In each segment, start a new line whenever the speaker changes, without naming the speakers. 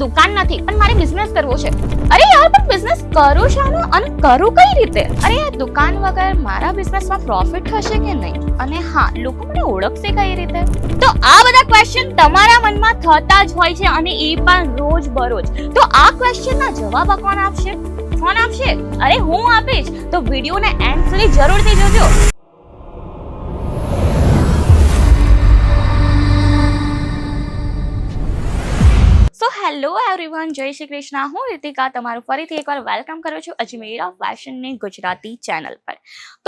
દુકાન નથી પણ મારે બિઝનેસ કરવો છે. અરે યાર પણ બિઝનેસ કરું શાનો અને કરું કઈ રીતે? અરે યાર દુકાન વગર મારા બિઝનેસમાં પ્રોફિટ થશે કે નહીં? અને હા, લોકો મને ઓળખશે કઈ રીતે? તો આ બધા ક્વેશ્ચન તમારા મનમાં થતા જ હોય છે અને એ પણ રોજ બરોજ. તો આ ક્વેશ્ચનના જવાબ કોણ આપશે? કોણ આપશે? અરે હું આપીશ. તો વિડીયોને એન્ડ સુધી જરૂરથી જોજો. સો હેલો એવરીવન, જય શ્રી કૃષ્ણ. હું રીતિકા તમારું ફરીથી એકવાર વેલકમ કરું છું અજમેરા ફેશનની ગુજરાતી ચેનલ પર.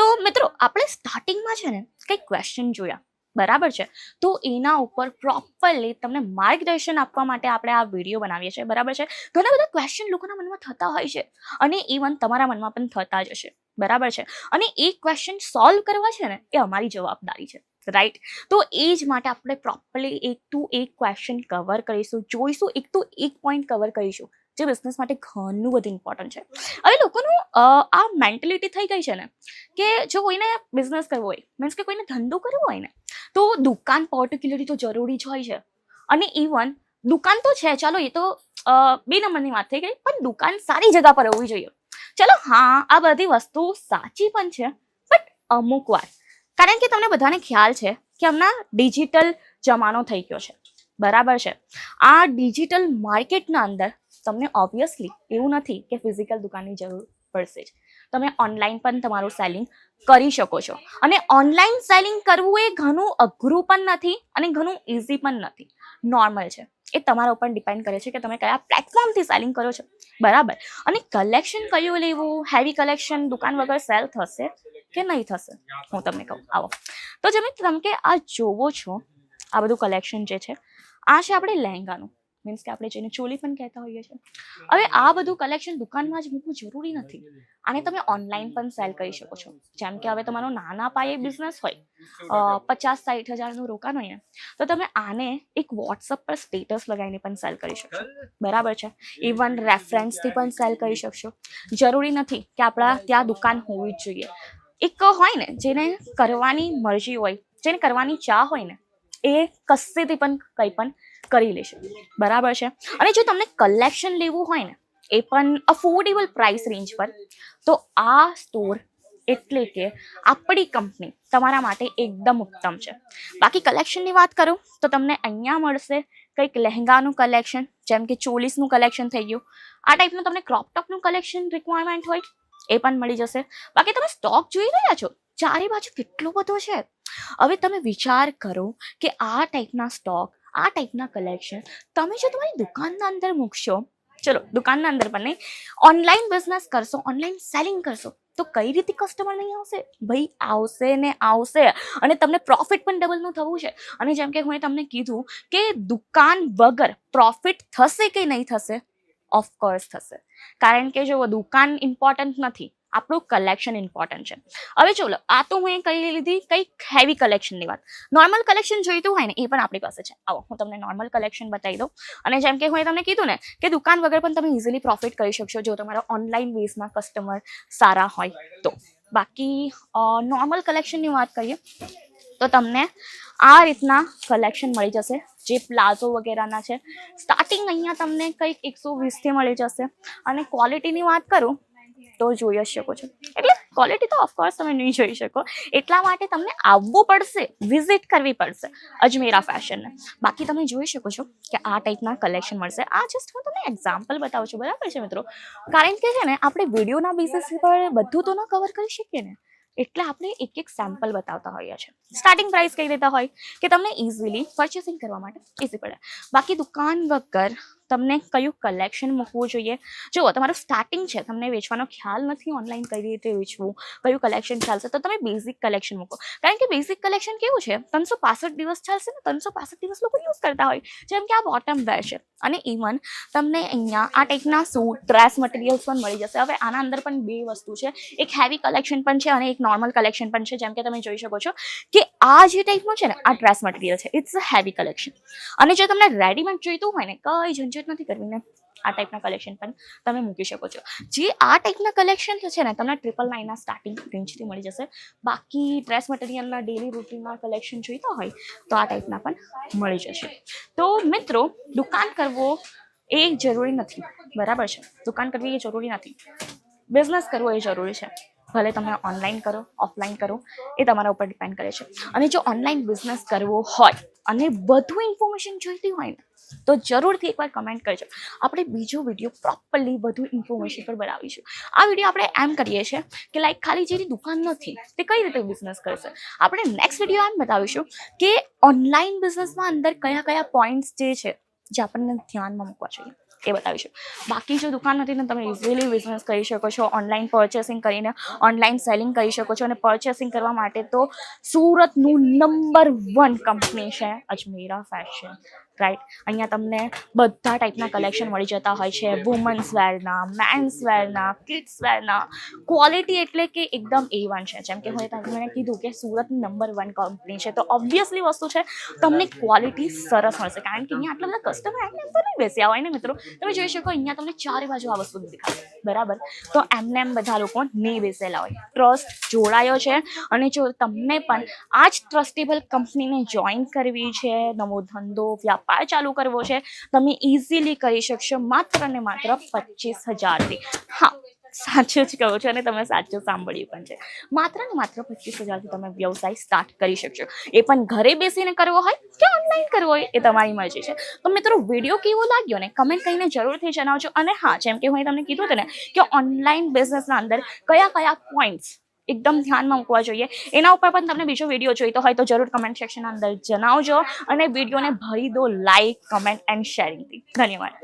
તો મિત્રો, આપણે સ્ટાર્ટિંગમાં છે ને કંઈક ક્વેશ્ચન જોયા, બરાબર છે? તો એના ઉપર પ્રોપરલી તમને માર્ગદર્શન આપવા માટે આપણે આ વિડીયો બનાવીએ છીએ, બરાબર છે? ઘણા બધા ક્વેશ્ચન લોકોના મનમાં થતા હોય છે અને ઇવન તમારા મનમાં પણ થતા જ હશે, બરાબર છે? અને એ ક્વેશ્ચન સોલ્વ કરવા છે ને એ અમારી જવાબદારી છે, રાઈટ? તો એ જ માટે આપણે પ્રોપરલી એક ટુ એક ક્વેશ્ચન કવર કરીશું, જોઈશું, એક તો એક પોઈન્ટ કવર કરીશું જે બિઝનેસ માટે ઘણું બધું ઇમ્પોર્ટન્ટ છે. હવે લોકોનું આ મેન્ટેલિટી થઈ ગઈ છે ને કે જો કોઈને બિઝનેસ કરવો હોય, મીન્સ કે કોઈને ધંધો કરવો હોય ને, તો દુકાન પર્ટિક્યુલરલી તો જરૂરી જ હોય છે. અને ઇવન દુકાન તો છે, ચાલો એ તો બે નંબરની વાત થઈ ગઈ, પણ દુકાન સારી જગ્યા પર હોવી જોઈએ. ચલો હા, આ બધી વસ્તુ સાચી પણ છે, બટ અમુક વાર, કારણ કે તમને બધાને ખ્યાલ છે કે હમણાં ડિજિટલ જમાનો થઈ ગયો છે, બરાબર છે? આ ડિજિટલ માર્કેટના અંદર તમને ઓબ્વિયસલી એવું નથી કે ફિઝિકલ દુકાનની જરૂર પડશે જ. તમે ઓનલાઈન પણ તમારું સેલિંગ કરી શકો છો. અને ઓનલાઈન સેલિંગ કરવું એ ઘણું અઘરું પણ નથી અને ઘણું ઇઝી પણ નથી, નોર્મલ છે. એ તમારા ઉપર ડિપેન્ડ કરે છે કે તમે કયા પ્લેટફોર્મથી સેલિંગ કરો છો, બરાબર? અને કલેક્શન કયું લેવું, હેવી કલેક્શન દુકાન વગર સેલ થશે કે નહીં થશે? હું તમને કહું, આવો. તો તમે કે આ જોવો છો, આ બધું કલેક્શન જે છે, આ છે આપણે લહેંગાનું, મીન્સ કે આપણે જેને ચોલી પણ કહેતા હોઈએ છીએ. હવે આ બધું કલેક્શન દુકાનમાં જ મૂકવું જરૂરી નથી. આને તમે ઓનલાઈન પણ સેલ કરી શકો છો. જેમ કે હવે તમારો નાના પાયે બિઝનેસ હોય, 50-60 હજારનું રોકાણ હોય ને, તો તમે આને એક વોટ્સઅપ પર સ્ટેટસ લગાવીને પણ સેલ કરી શકશો, બરાબર છે? ઇવન રેફરન્સથી પણ સેલ કરી શકશો. જરૂરી નથી કે આપણા ત્યાં દુકાન હોવી જ જોઈએ. એક હોય ને જેને કરવાની મરજી હોય, જેને કરવાની ચાહ હોય ને, એ કશેથી પણ કંઈ પણ કરી લેશે, બરાબર છે? અને જો તમને કલેક્શન લેવું હોય ને, એ પણ અફોર્ડેબલ પ્રાઇસ રેન્જ પર, તો આ સ્ટોર એટલે કે આપણી કંપની તમારા માટે એકદમ ઉત્તમ છે. બાકી કલેક્શનની વાત કરું તો તમને અહીંયા મળશે કંઈક લહેંગાનું કલેક્શન, જેમ કે ચોલીસનું કલેક્શન થઈ ગયું. આ ટાઈપનું તમને ક્રોપ ટોપનું કલેક્શન રિક્વાયરમેન્ટ હોય, એ પણ મળી જશે. બાકી તમે સ્ટોક જોઈ રહ્યા છો, ચારે બાજુ કેટલો બધો છે. હવે તમે વિચાર કરો કે આ ટાઈપના સ્ટોક, આ ટાઈપના કલેક્શન તમે જો તમારી દુકાનના અંદર મૂકશો, ચલો દુકાનના અંદર પણ નહીં, ઓનલાઈન બિઝનેસ કરશો, ઓનલાઈન સેલિંગ કરશો, તો કઈ રીતે કસ્ટમર નહીં આવશે? ભાઈ આવશે ને આવશે. અને તમને પ્રોફિટ પણ ડબલનું થવું છે. અને જેમ કે હું તમને કીધું કે દુકાન વગર પ્રોફિટ થશે કે નહીં થશે? ઓફકોર્સ થશે. કારણ કે જો દુકાન ઇમ્પોર્ટન્ટ નથી, આપણું કલેક્શન ઇમ્પોર્ટન્ટ છે. હવે ચલો, આ તો હું કહી લીધી કંઈક હેવી કલેક્શનની વાત. નોર્મલ કલેક્શન જોઈતું હોય ને, એ પણ આપણી પાસે છે. આવો હું તમને નોર્મલ કલેક્શન બતાવી દઉં. અને જેમ કે હું તમને કીધું ને કે દુકાન વગર પણ તમે ઇઝીલી પ્રોફિટ કરી શકશો જો તમારા ઓનલાઈન બેઝના કસ્ટમર સારા હોય તો. બાકી નોર્મલ કલેક્શનની વાત કરીએ તો તમને આ રીતના કલેક્શન મળી જશે, જે પ્લાઝો વગેરેના છે. સ્ટાર્ટિંગ અહીંયા તમને કંઈક 120થી મળી જશે. અને ક્વોલિટીની વાત કરું તો જોઈ જ શકો છો. એટલે ક્વોલિટી તો ઓફકોર્સ તમે નહીં જોઈ શકો, એટલા માટે તમને આવવું પડશે, વિઝિટ કરવી પડશે અજમેરા ફેશનને. બાકી તમે જોઈ શકો છો કે આ ટાઈપના કલેક્શન મળશે. આ જસ્ટ હું તમને એક્ઝામ્પલ બતાવું છું, બરાબર છે મિત્રો? કારણ કે છે ને આપણે વિડીયોના બેસિસ પર બધું તો ન કવર કરી શકીએ ને, એટલે આપણે એક એક સેમ્પલ બતાવતા હોઈએ છીએ. સ્ટાર્ટિંગ પ્રાઇસ કહી દેતા હોય કે તમને ઇઝીલી પરચેસિંગ કરવા માટે ઇઝી પડે. બાકી દુકાન વગર તમને કયું કલેક્શન મૂકવું જોઈએ? જો તમારું સ્ટાર્ટિંગ છે, તમને વેચવાનો ખ્યાલ નથી ઓનલાઈન કઈ રીતે વેચવું, કયું કલેક્શન ચાલશે, તો તમે બેઝિક કલેક્શન મૂકો. કારણ કે બેઝિક કલેક્શન કેવું છે, 365 દિવસ ચાલશે ને, 365 દિવસ લોકો યુઝ કરતા હોય. જેમ કે આ બોટમ વેર છે. અને ઇવન તમને અહીંયા આ ટાઈપના સૂટ, ડ્રેસ મટીરિયલ્સ પણ મળી જશે. હવે આના અંદર પણ બે વસ્તુ છે, એક હેવી કલેક્શન પણ છે અને એક નોર્મલ કલેક્શન પણ છે. જેમ કે તમે જોઈ શકો છો કે આ જે ટાઈપનું છે ને, આ ડ્રેસ મટીરિયલ છે, ઇટ્સ અ હેવી કલેક્શન. અને જો તમને રેડીમેડ જોઈતું હોય ને, કઈ ઝંઝટ નથી કરવી ને, આ ટાઈપના કલેક્શન પણ તમે મૂકી શકો છો. જે આ ટાઈપના કલેક્શન છે ને, તમને 999 સ્ટાર્ટિંગ રેન્જથી મળી જશે. બાકી ડ્રેસ મટીરિયલના ડેલી રૂટીનના કલેક્શન જોઈતા હોય તો આ ટાઈપના પણ મળી જશે. તો મિત્રો, દુકાન કરવો એ જરૂરી નથી, બરાબર છે. દુકાન કરવી એ જરૂરી નથી, બિઝનેસ કરવો એ જરૂરી છે. ભલે તમે ઓનલાઈન કરો ઓફલાઈન કરો એ તમારા ઉપર ડિપેન્ડ કરે છે. અને જો ઓનલાઈન બિઝનેસ કરવો હોય અને વધુ ઇન્ફોર્મેશન જોઈતી હોય ને તો જરૂરથી એકવાર કમેન્ટ કરજો. આપણે બીજો વિડીયો પ્રોપરલી વધુ ઇન્ફોર્મેશન પર બનાવીશું. આ વિડીયો આપણે એમ કરીએ છીએ કે લાઈક ખાલી જેની દુકાન નથી તે કઈ રીતે બિઝનેસ કરશે. આપણે નેક્સ્ટ વિડીયો એમ બતાવીશું કે ઓનલાઈન બિઝનેસમાં અંદર કયા કયા પોઈન્ટ્સ જે છે જે આપણને ધ્યાનમાં મૂકવા જોઈએ એ બતાવીશું. બાકી જો દુકાન નથી ને તમે ઇઝીલી બિઝનેસ કરી શકો છો. ઓનલાઈન પરચેસિંગ કરીને ઓનલાઈન સેલિંગ કરી શકો છો. અને પરચેસિંગ કરવા માટે તો સુરતનું નંબર 1 કંપની છે અજમેરા ફેશન, રાઈટ. અહીંયા તમને બધા ટાઈપના કલેક્શન મળી જતા હોય છે. વુમન્સ વેરના, મેન્સ વેરના, કિડ્સ વેરના. ક્વોલિટી એટલે કે એકદમ A1 છે. જેમ કે મને કીધું કે સુરતની નંબર 1 કંપની છે તો ઓબ્વિયસલી વસ્તુ છે તમને ક્વોલિટી સરસ મળશે. કારણ કે અહીંયા આટલા બધા કસ્ટમર એમને એમ તો નહીં બેસ્યા હોય ને મિત્રો. તમે જોઈ શકો અહીંયા તમને ચારે બાજુ આ વસ્તુ દેખાય, બરાબર. તો એમને એમ બધા લોકો નહીં બેસેલા હોય. ટ્રસ્ટ જોડાયો છે. અને જો તમને પણ આ જ ટ્રસ્ટેબલ કંપનીને જોઈન કરવી છે, નવો ધંધો વ્યાપાર ચાલુ કરવો છે, તમે ઇઝીલી કરી શકશો માત્ર ને માત્ર 25,000થી. હા, સાચું જ કહું છું અને તમે સાચું સાંભળ્યું પણ છે. માત્ર ને માત્ર 25,000થી તમે વ્યવસાય સ્ટાર્ટ કરી શકશો. એ પણ ઘરે બેસીને કરવો હોય કે ઓનલાઈન કરવો હોય એ તમારી મરજી છે. તો મિત્રો વિડીયો કેવો લાગ્યો ને કમેન્ટ કરીને જરૂરથી જણાવજો. અને હા, જેમ કે હું તમને કીધું હતું ને કે ઓનલાઈન બિઝનેસના અંદર કયા કયા પોઈન્ટ્સ એકદમ ધ્યાનમાં મૂકવા જોઈએ એના ઉપર પણ તમને બીજો વિડીયો જોઈતો હોય તો જરૂર કમેન્ટ સેક્શનના અંદર જણાવજો. અને વિડીયોને ભરી દો લાઈક, કમેન્ટ એન્ડ શેરિંગથી. ધન્યવાદ.